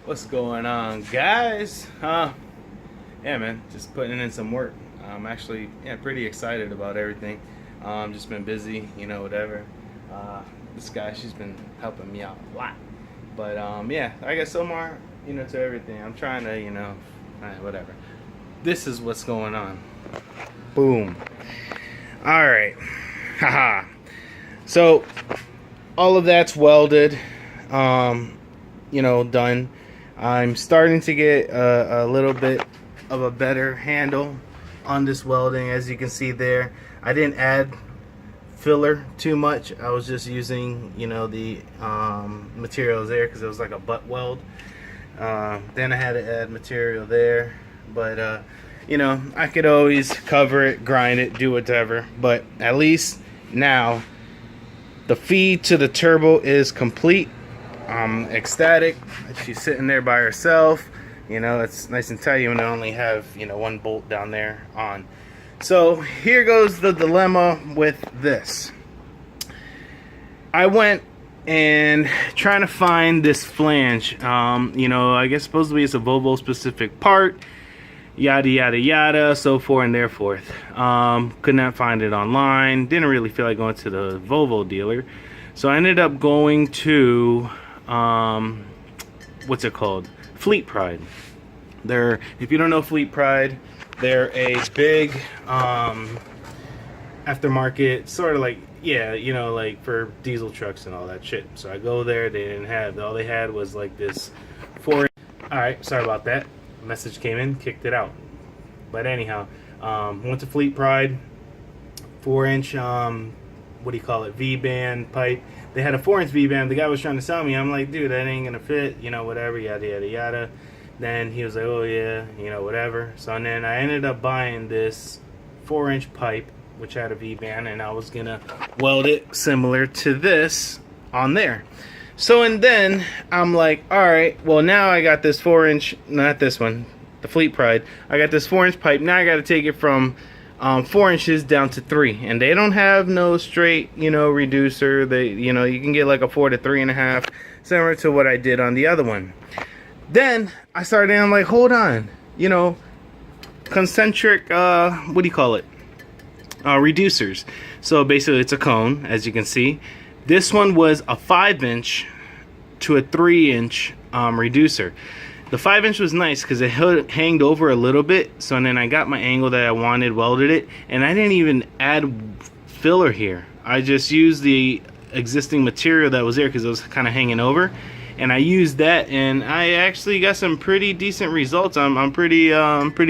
What's going on, guys? Yeah, man, just putting in some work. I'm actually pretty excited about everything. Just been busy, whatever. This guy, she's been helping me out a lot. But yeah, I got so more, to everything. I'm trying to, whatever. This is what's going on. Boom. All right. Haha. So all of that's welded. Done. I'm starting to get a little bit of a better handle on this welding. As you can see there, I didn't add filler too much. I was just using the materials there because it was like a butt weld. Then I had to add material there, but I could always cover it, grind it, do whatever. But at least now the feed to the turbo is complete. I'm ecstatic. She's sitting there by herself. It's nice and tight when I only have one bolt down there on. So here goes the dilemma with this. I went and trying to find this flange. I guess supposedly it's a Volvo specific part. Yada yada yada, so forth and there forth. Could not find it online. Didn't really feel like going to the Volvo dealer, so I ended up going to what's it called? Fleet Pride. If you don't know Fleet Pride, they're a big aftermarket, sort of like, like for diesel trucks and all that shit. So I go there. They didn't have, all they had was like this 4-inch. All right, sorry about that. Message came in, kicked it out. But anyhow, went to Fleet Pride. 4-inch V-band pipe. They had a 4-inch V-band. The guy was trying to sell me. I'm like, dude, that ain't gonna fit, whatever, yada yada yada. Then he was like, oh yeah, whatever. So then I ended up buying this 4-inch pipe which had a V-band, and I was gonna weld it similar to this on there. So and then I'm like, all right, well now I got this 4-inch, not this one, the Fleet Pride. I got this 4-inch pipe. Now I got to take it from 4 inches down to 3, and they don't have no straight reducer. They you can get like a 4 to 3.5, similar to what I did on the other one. Then I started, I'm like, hold on, concentric reducers. So basically it's a cone, as you can see. This one was a 5-inch to a 3-inch reducer. The 5-inch was nice because it hanged over a little bit. So then I got my angle that I wanted, welded it, and I didn't even add filler here. I just used the existing material that was there because it was kind of hanging over, and I used that, and I actually got some pretty decent results. I'm pretty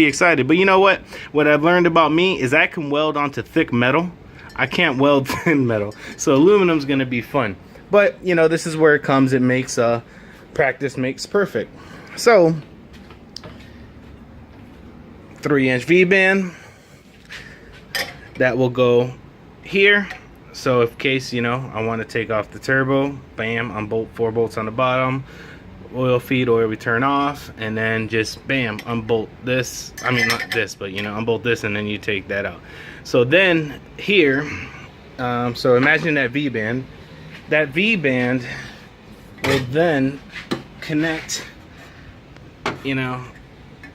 excited. But you know what? What I've learned about me is I can weld onto thick metal. I can't weld thin metal, so aluminum's gonna be fun. But this is where it comes. It makes practice makes perfect. So 3-inch V-band that will go here. So in case I want to take off the turbo, bam, unbolt 4 bolts on the bottom, oil feed, oil return off, and then just bam, unbolt this. I mean, not this, but unbolt this, and then you take that out. So then here, so imagine that V-band. That V-band will then connect,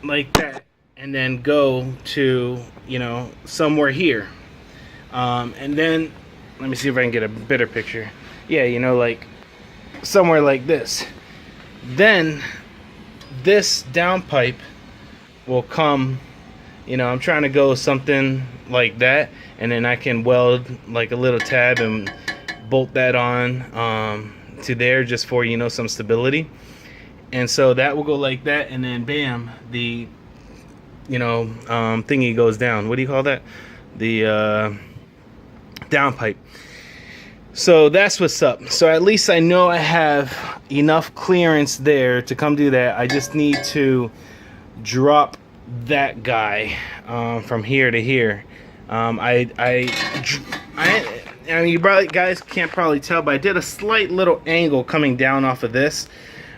like that, and then go to somewhere here, and then let me see if I can get a better picture. Yeah, like somewhere like this. Then this downpipe will come, I'm trying to go something like that, and then I can weld like a little tab and bolt that on to there just for some stability. And so that will go like that, and then bam, the thingy goes down. What do you call that? The downpipe. So that's what's up. So at least I know I have enough clearance there to come do that. I just need to drop that guy from here to here. I mean, you probably guys can't probably tell, but I did a slight little angle coming down off of this.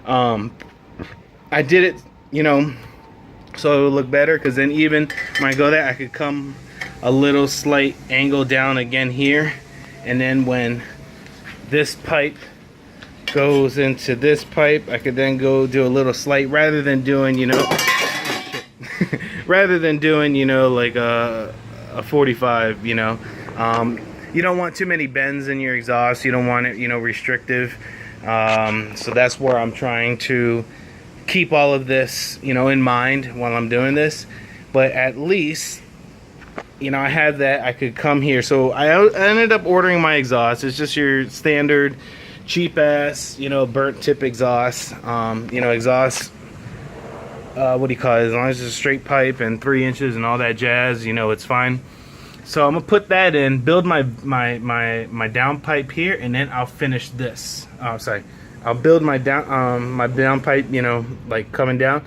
I did it, so it would look better, because then even when I go there, I could come a little slight angle down again here, and then when this pipe goes into this pipe. I could then go do a little slight, rather than doing, you know, rather than doing, you know, like a 45, you know. You don't want too many bends in your exhaust. You don't want it, you know, restrictive. So that's where I'm trying to keep all of this, you know, in mind while I'm doing this. But at least, you know, I had that. I could come here. So I ended up ordering my exhaust. It's just your standard cheap ass, you know, burnt tip exhaust. You know, exhaust, what do you call it? As long as it's a straight pipe and 3 inches and all that jazz, you know, it's fine. So I'm gonna put that in, build my down pipe here, and then I'll finish this. Oh, sorry. I'll build my down pipe, you know, like coming down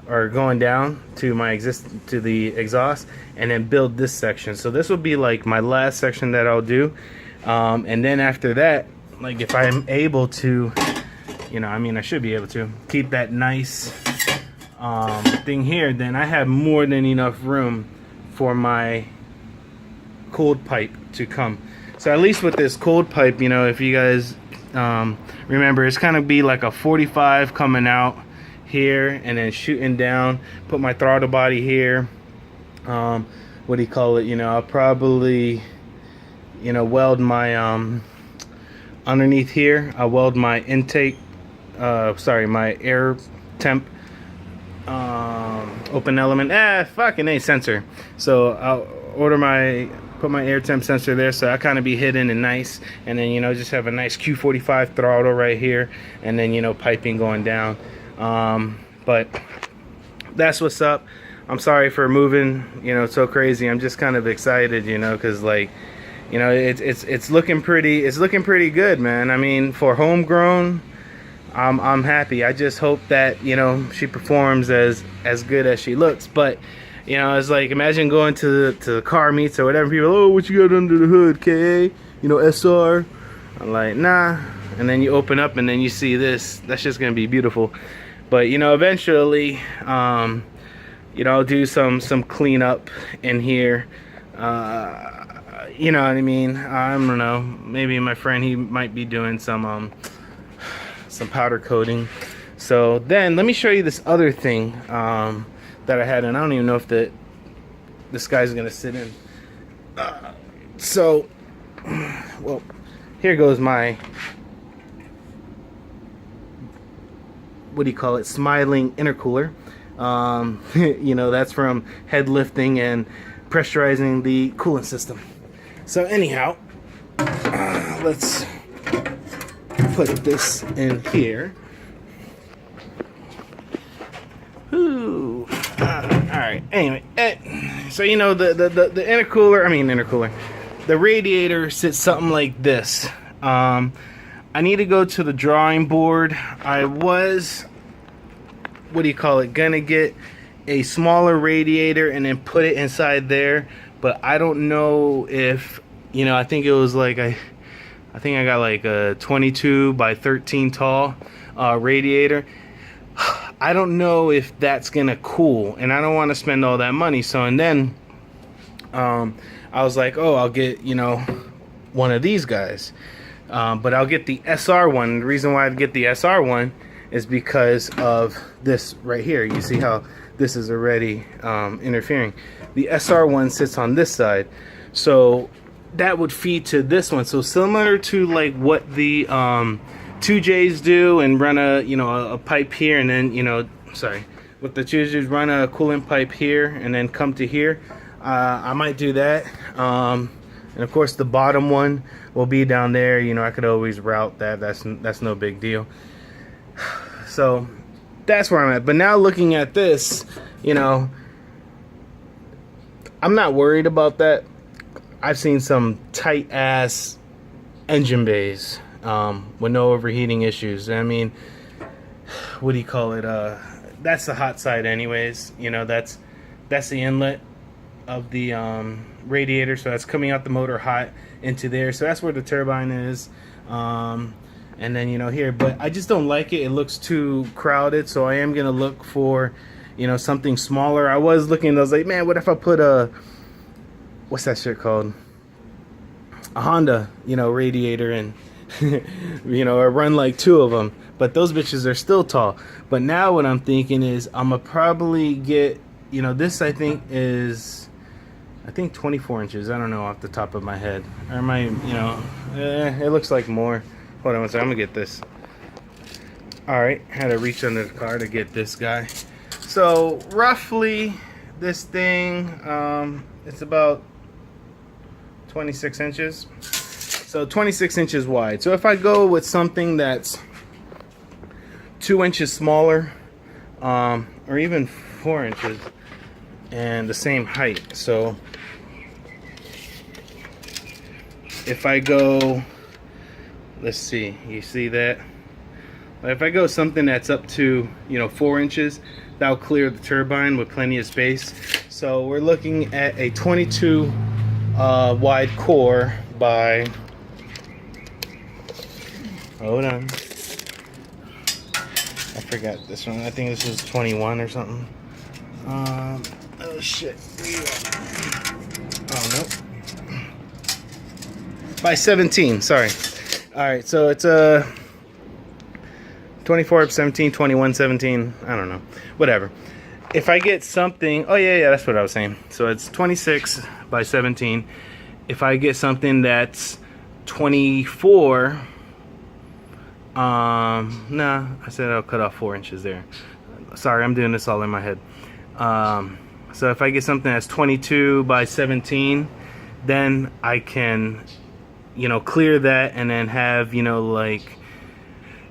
or going down to the exhaust, and then build this section. So this will be like my last section that I'll do, and then after that, like if I'm able to, you know, I mean I should be able to keep that nice thing here, then I have more than enough room for my cold pipe to come. So at least with this cold pipe, you know, if you guys remember, it's kind of be like a 45 coming out here and then shooting down. Put my throttle body here. What do you call it? You know, I'll probably, you know, weld my underneath here. I'll weld my intake. My air temp open element. Fucking A sensor. So I'll put my air temp sensor there, so I kind of be hidden and nice, and then, you know, just have a nice Q45 throttle right here, and then, you know, piping going down. But that's what's up. I'm sorry for moving, you know, so crazy. I'm just kind of excited, you know, because, like, you know, it's looking pretty good, man. I mean, for homegrown, I'm happy. I just hope that, you know, she performs as good as she looks. But, you know, it's like, imagine going to the car meets or whatever. People, oh, what you got under the hood, KA? You know, SR? I'm like, nah. And then you open up and then you see this. That's just gonna be beautiful. But, you know, eventually, you know, I'll do some cleanup in here. You know what I mean? I don't know. Maybe my friend, he might be doing some powder coating. So then, let me show you this other thing that I had, and I don't even know if this guy's gonna sit in. So, well, here goes my, what do you call it, smiling intercooler. You know, that's from head lifting and pressurizing the coolant system. So anyhow, let's put this in here. Ooh. Alright, anyway, so, you know, the intercooler, the radiator sits something like this. I need to go to the drawing board. I was, what do you call it, gonna get a smaller radiator and then put it inside there, but I don't know if, you know, I think it was like, I think I got like a 22 by 13 tall radiator. I don't know if that's gonna cool, and I don't want to spend all that money. So, and then I was like, oh, I'll get, you know, one of these guys, but I'll get the SR one. The reason why I'd get the SR one is because of this right here. You see how this is already interfering. The SR one sits on this side, so that would feed to this one. So similar to like what the 2Js do, and run a, you know, a pipe here, and then, you know, what the 2Js run a coolant pipe here and then come to here. I might do that. And of course the bottom one will be down there. You know, I could always route that. That's no big deal. So that's where I'm at. But now looking at this, you know, I'm not worried about that. I've seen some tight ass engine bays with no overheating issues. I mean, what do you call it? That's the hot side anyways. You know, that's the inlet of the radiator, so that's coming out the motor hot into there. So that's where the turbine is. And then, you know, here, but I just don't like it. It looks too crowded, so I am gonna look for, you know, something smaller. I was looking, I was like, man, what if I put a, what's that shit called, a Honda, you know, radiator you know, or run like 2 of them. But those bitches are still tall. But now what I'm thinking is I'm gonna probably get, you know, this I think is, I think 24 inches. I don't know off the top of my head. Or am I, you know, it looks like more. Hold on one second, I'm gonna get this. Alright, had to reach under the car to get this guy. So roughly this thing, it's about 26 inches. So 26 inches wide. So if I go with something that's 2 inches smaller, or even 4 inches, and the same height. So if I go, let's see, you see that? If I go something that's up to, you know, 4 inches, that'll clear the turbine with plenty of space. So we're looking at a 22 wide core by, hold on, I forgot this one. I think this was 21 or something. Oh shit. Oh no. By 17, sorry. Alright, so it's a 24, 17, 21, 17, I don't know. Whatever. If I get something, oh yeah, that's what I was saying. So it's 26 by 17. If I get something that's 24, nah, I said I'll cut off 4 inches there. Sorry, I'm doing this all in my head. So if I get something that's 22 by 17, then I can, you know, clear that and then have, you know, like,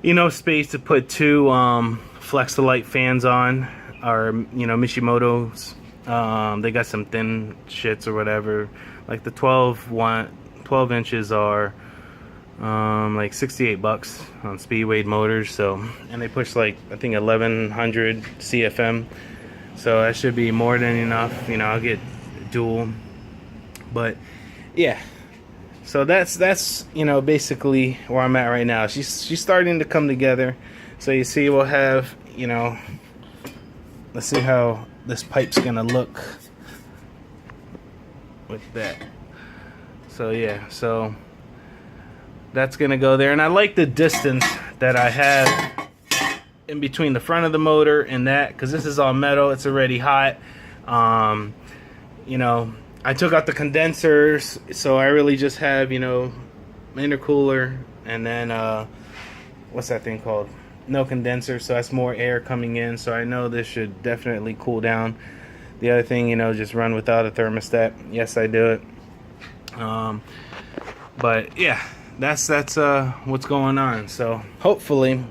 you know, space to put 2 Flex-to-Light fans on, or, you know, Mishimoto's. They got some thin shits or whatever. Like the 12 inches are like 68 bucks on Speedway motors. So, and they push like, I think 1100 CFM. So that should be more than enough. You know, I'll get dual. But yeah. So that's you know, basically where I'm at right now. She's starting to come together. So you see, we'll have, you know, let's see how this pipe's gonna look with that. So yeah, so that's gonna go there, and I like the distance that I have in between the front of the motor and that, because this is all metal. It's already hot. You know, I took out the condensers, so I really just have, you know, intercooler, and then what's that thing called? No condenser, so that's more air coming in. So I know this should definitely cool down. The other thing, you know, just run without a thermostat. Yes, I do it. But yeah, that's what's going on. So hopefully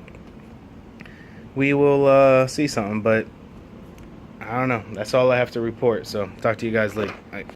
we will see something, but I don't know. That's all I have to report. So talk to you guys later. Bye.